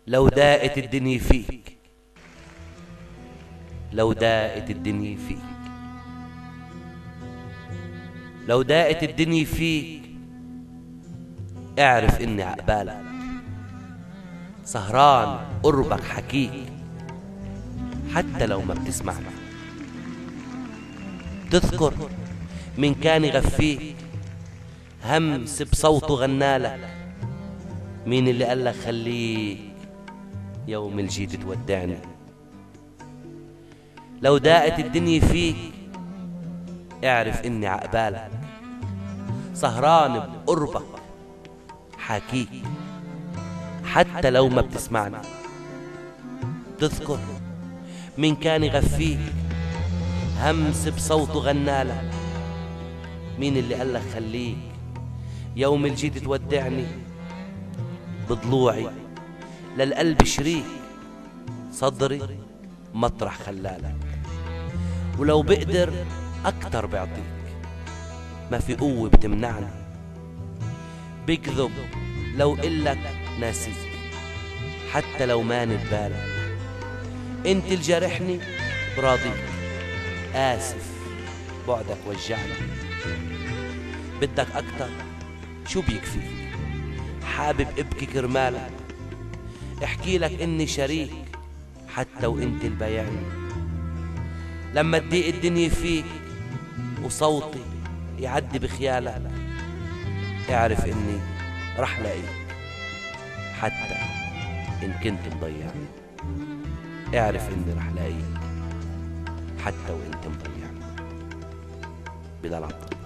لو داقت الدنيا فيك، لو داقت الدنيا فيك، لو داقت الدنيا فيك، اعرف اني عقبالك سهران قربك حكيك، حتى لو ما بتسمعني. تذكر من كان يغفيك همس بصوته غنالك، مين اللي قالك خليك يوم الجيت تودعني؟ لو داقت الدنيا فيك اعرف اني عقبالك سهران بقربك حكيك، حتى لو ما بتسمعني. تذكر من كان يغفيك همس بصوته غنالك، مين اللي قالك خليك يوم الجيت تودعني؟ بضلوعي للقلب شريك، صدري مطرح خلالك، ولو بقدر أكتر بعطيك، ما في قوة بتمنعني. بكذب لو قلك ناسيك، حتى لو ماني ببالك. انت الجرحني براضيك، آسف بعدك وجعني. بدك أكتر شو بيكفيك؟ حابب ابكي كرمالك، احكي لك اني شريك حتى وانت البيعني. لما تضيق الدنيا فيك وصوتي يعدي بخيالك، اعرف اني رح لاقيك حتى ان كنت مضيعني. اعرف اني رح لاقيك حتى وانت مضيعني. بلال عطية.